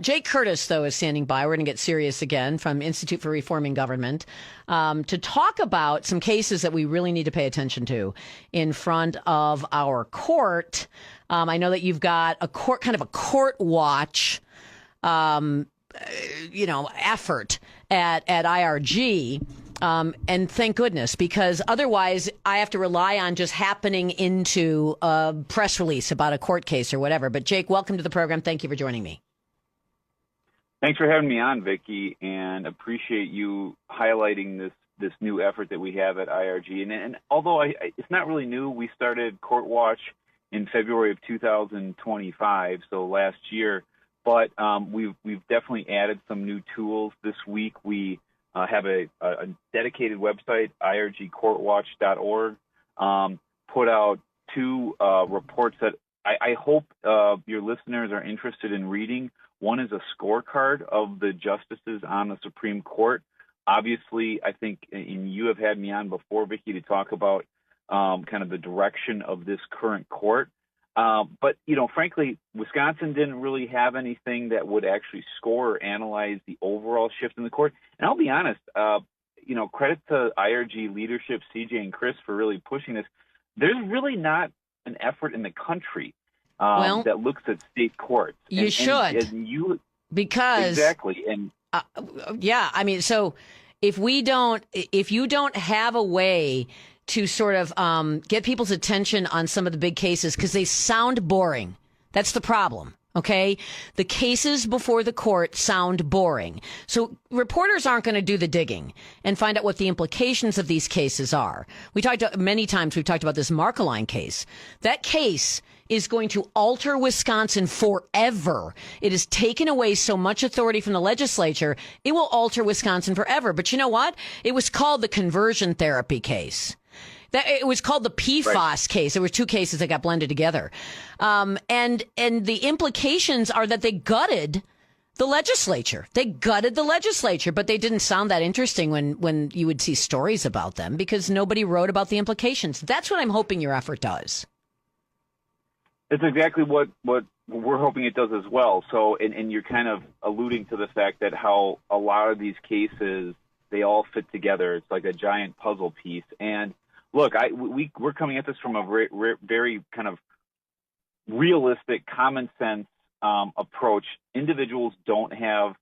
Jake Curtis, though, is standing by. We're going to get serious again from Institute for Reforming Government to talk about some cases that we really need to pay attention to in front of our court. I know that you've got a court, kind of a court watch, effort at IRG. And thank goodness, because otherwise I have to rely on just happening into a press release about a court case or whatever. But Jake, welcome to the program. Thank you for joining me. Thanks for having me on, Vicki, and appreciate you highlighting this new effort that we have at IRG. And although it's not really new, we started Court Watch in February of 2025, so last year. But we've definitely added some new tools this week. We have a dedicated website, irgcourtwatch.org, put out two reports that I hope your listeners are interested in reading. One is a scorecard of the justices on the Supreme Court. Obviously, I think, and you have had me on before, Vicki, to talk about kind of the direction of this current court. But, frankly, Wisconsin didn't really have anything that would actually score or analyze the overall shift in the court. And I'll be honest, credit to IRG leadership, CJ and Chris, for really pushing this. There's really not an effort in the country that looks at state courts. You should. Because exactly. And so if you don't have a way to sort of get people's attention on some of the big cases, because they sound boring. That's the problem. Okay. The cases before the court sound boring. So reporters aren't going to do the digging and find out what the implications of these cases are. We've talked about this Markeline case. That case is going to alter Wisconsin forever. It has taken away so much authority from the legislature. It will alter Wisconsin forever. But you know what? It was called the conversion therapy case. It was called the PFAS case. There were two cases that got blended together. And the implications are that they gutted the legislature. They gutted the legislature, but they didn't sound that interesting when you would see stories about them because nobody wrote about the implications. That's what I'm hoping your effort does. It's exactly what we're hoping it does as well. So, and you're kind of alluding to the fact that how a lot of these cases, they all fit together. It's like a giant puzzle piece. And look, we're coming at this from a very kind of realistic, common sense approach. Individuals don't have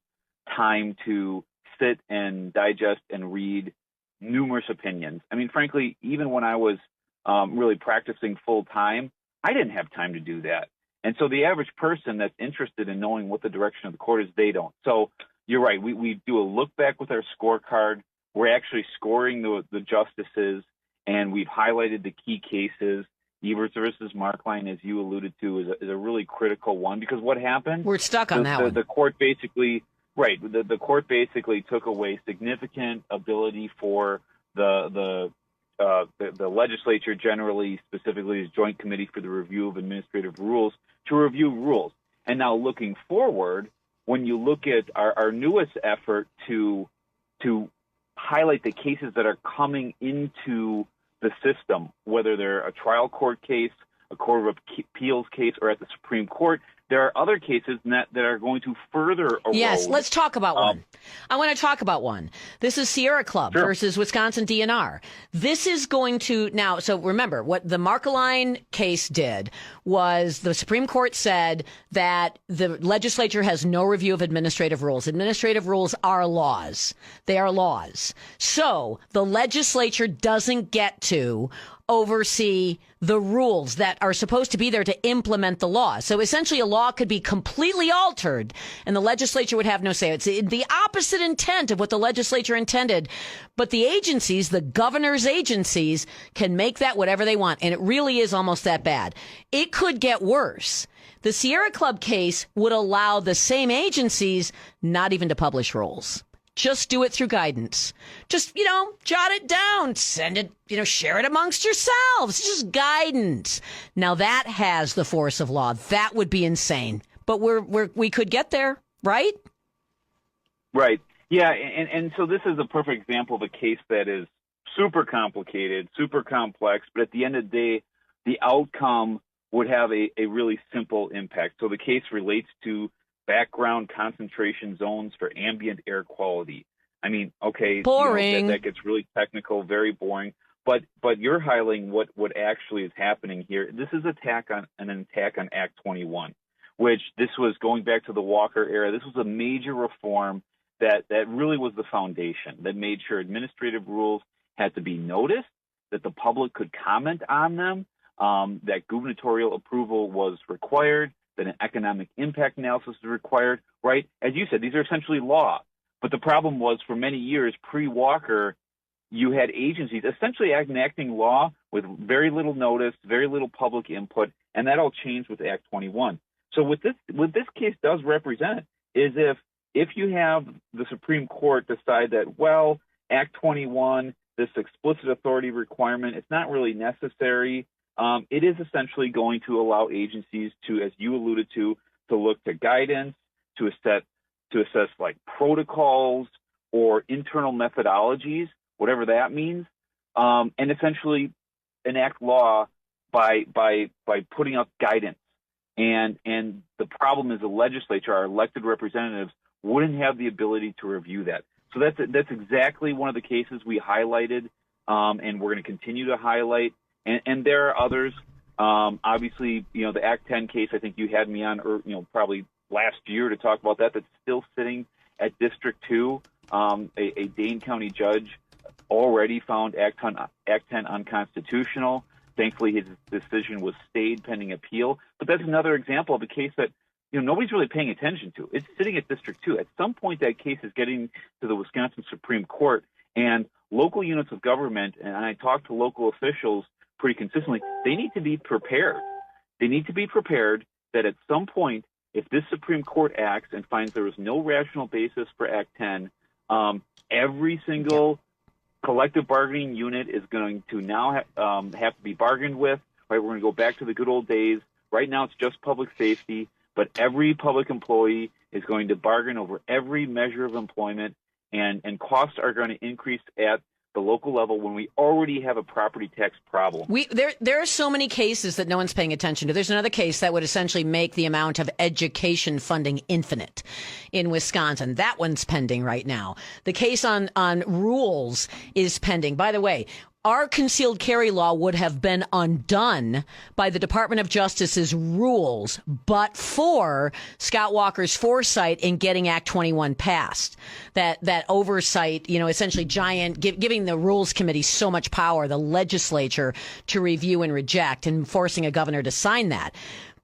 time to sit and digest and read numerous opinions. I mean, frankly, even when I was really practicing full time, I didn't have time to do that. And so the average person that's interested in knowing what the direction of the court is, they don't. So you're right. We do a look back with our scorecard. We're actually scoring the justices, and we've highlighted the key cases. Evers versus Markeline, as you alluded to, is a really critical one because what happened? We're stuck on that one. The court basically, the court basically took away significant ability for the legislature, generally, specifically the Joint Committee for the Review of Administrative Rules, to review rules. And now looking forward, when you look at our newest effort to highlight the cases that are coming into the system, whether they're a trial court case, a court of appeals case, or at the Supreme Court, there are other cases that are going to further erode. Yes, let's talk about one. I want to talk about one. This is Sierra Club versus Wisconsin DNR. This is going to now, so remember, what the Markeline case did was the Supreme Court said that the legislature has no review of administrative rules. Administrative rules are laws. They are laws. So the legislature doesn't get to oversee the rules that are supposed to be there to implement the law. So essentially a law could be completely altered and the legislature would have no say. It's the opposite intent of what the legislature intended. But the agencies, the governor's agencies, can make that whatever they want. And it really is almost that bad. It could get worse. The Sierra Club case would allow the same agencies not even to publish rules. Just do it through guidance. Just, jot it down, send it, share it amongst yourselves. Just guidance. Now that has the force of law. That would be insane. But we could get there, right? Right. Yeah. And so this is a perfect example of a case that is super complicated, super complex, but at the end of the day, the outcome would have a really simple impact. So the case relates to background concentration zones for ambient air quality. I mean, okay, boring. That gets really technical, very boring. But you're highlighting what actually is happening here. This is an attack on Act 21, which this was going back to the Walker era. This was a major reform that really was the foundation that made sure administrative rules had to be noticed, that the public could comment on them, that gubernatorial approval was required, that an economic impact analysis is required, right? As you said, these are essentially law. But the problem was, for many years, pre-Walker, you had agencies essentially enacting law with very little notice, very little public input, and that all changed with Act 21. So what this case does represent is if you have the Supreme Court decide that, well, Act 21, this explicit authority requirement, it's not really necessary, it is essentially going to allow agencies to, as you alluded to look to guidance, to assess like protocols or internal methodologies, whatever that means, and essentially enact law by putting up guidance. And the problem is the legislature, our elected representatives, wouldn't have the ability to review that. So that's exactly one of the cases we highlighted, and we're going to continue to highlight. And there are others. Obviously, the Act 10 case, I think you had me on, probably last year to talk about that. That's still sitting at District 2. A Dane County judge already found Act 10 unconstitutional. Thankfully, his decision was stayed pending appeal. But that's another example of a case that nobody's really paying attention to. It's sitting at District 2. At some point, that case is getting to the Wisconsin Supreme Court, and local units of government, and I talk to local officials pretty consistently, they need to be prepared. They need to be prepared that at some point, if this Supreme Court acts and finds there is no rational basis for Act 10, every single collective bargaining unit is going to now have to be bargained with. Right, we're going to go back to the good old days. Right now, it's just public safety, but every public employee is going to bargain over every measure of employment, and costs are going to increase at the local level when we already have a property tax problem. There are so many cases that no one's paying attention to. There's another case that would essentially make the amount of education funding infinite in Wisconsin. That one's pending right now. The case on rules is pending. By the way, our concealed carry law would have been undone by the Department of Justice's rules, but for Scott Walker's foresight in getting Act 21 passed. That oversight, essentially giving the Rules Committee so much power, the legislature, to review and reject, and forcing a governor to sign that.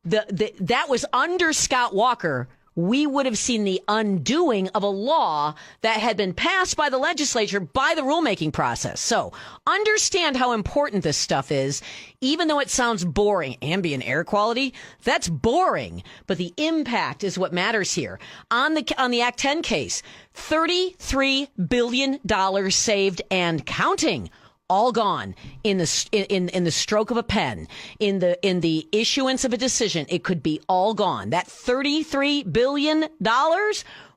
That was under Scott Walker. We would have seen the undoing of a law that had been passed by the legislature by the rulemaking process. So understand how important this stuff is, even though it sounds boring. Ambient air quality, that's boring. But the impact is what matters here. On the Act 10 case, $33 billion saved and counting. All gone in the stroke of a pen, in the issuance of a decision. It could be all gone. That $33 billion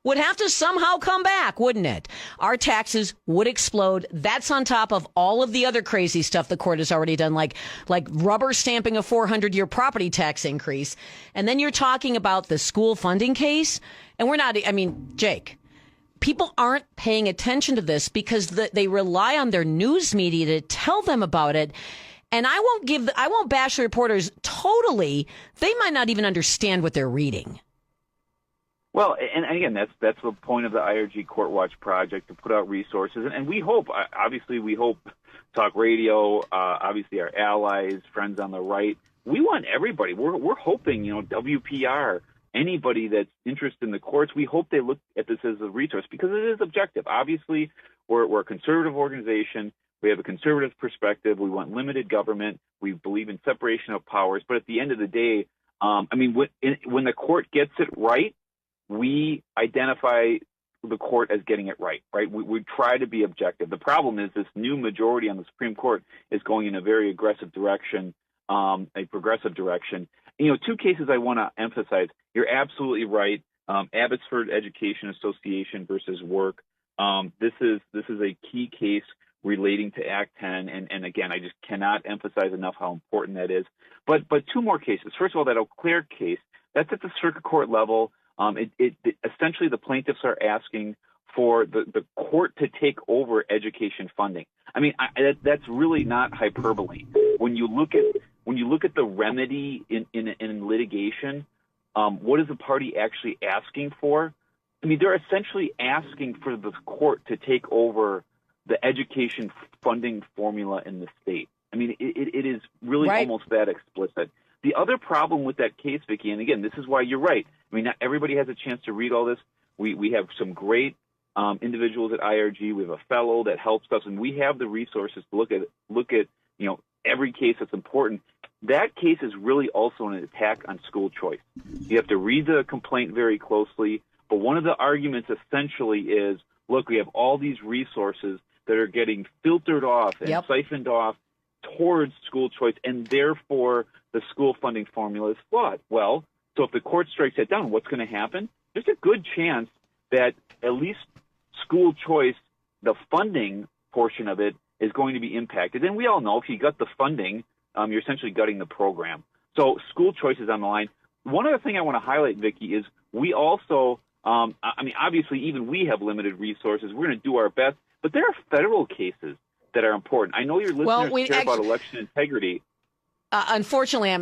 would have to somehow come back, wouldn't it? Our taxes would explode. That's on top of all of the other crazy stuff the court has already done, like rubber stamping a 400-year property tax increase. And then you're talking about the school funding case. And Jake, people aren't paying attention to this because they rely on their news media to tell them about it. And I won't bash the reporters totally. They might not even understand what they're reading. Well, and again, that's the point of the IRG Court Watch project, to put out resources. And we hope Talk Radio, obviously our allies, friends on the right, we want everybody. We're hoping, WPR, anybody that's interested in the courts, we hope they look at this as a resource because it is objective. Obviously, we're a conservative organization. We have a conservative perspective. We want limited government. We believe in separation of powers. But at the end of the day, when the court gets it right, we identify the court as getting it right? We try to be objective. The problem is this new majority on the Supreme Court is going in a very aggressive direction, a progressive direction. Two cases I want to emphasize. You're absolutely right. Abbotsford Education Association versus Work. This is a key case relating to Act 10, and again, I just cannot emphasize enough how important that is. But two more cases. First of all, that Eau Claire case, that's at the circuit court level. Essentially the plaintiffs are asking for the court to take over education funding. I mean, that's really not hyperbole. When you look at the remedy in litigation, what is the party actually asking for? I mean, they're essentially asking for the court to take over the education funding formula in the state. I mean, it is really almost that explicit. The other problem with that case, Vicki, and again, this is why you're right. I mean, not everybody has a chance to read all this. We have some great individuals at IRG. We have a fellow that helps us, and we have the resources to look at every case that's important. That case is really also an attack on school choice. You have to read the complaint very closely, but one of the arguments essentially is, look, we have all these resources that are getting filtered off and siphoned off towards school choice, and therefore the school funding formula is flawed. Well, so if the court strikes that down, what's going to happen? There's a good chance that at least school choice, the funding portion of it, is going to be impacted. And we all know if you gut the funding, you're essentially gutting the program. So school choice is on the line. One other thing I want to highlight, Vicki, is we also, obviously even we have limited resources. We're going to do our best, but there are federal cases that are important. I know your listeners care about election integrity. Unfortunately,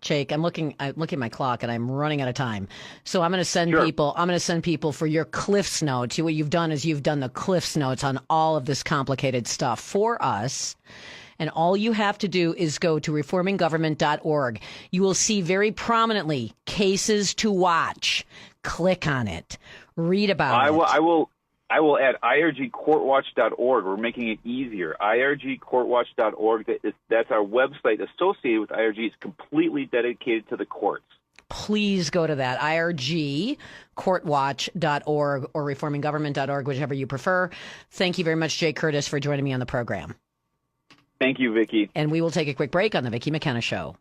Jake, I'm looking at my clock and I'm running out of time. So I'm going to send people. I'm going to send people for your Cliff's Notes. What you've done is you've done the Cliff's Notes on all of this complicated stuff for us. And all you have to do is go to reforminggovernment.org. You will see very prominently cases to watch. Click on it. Read about it. I will add irgcourtwatch.org. We're making it easier. irgcourtwatch.org. That's our website associated with IRG. It's completely dedicated to the courts. Please go to that, irgcourtwatch.org or reforminggovernment.org, whichever you prefer. Thank you very much, Jay Curtis, for joining me on the program. Thank you, Vicki. And we will take a quick break on the Vicki McKenna Show.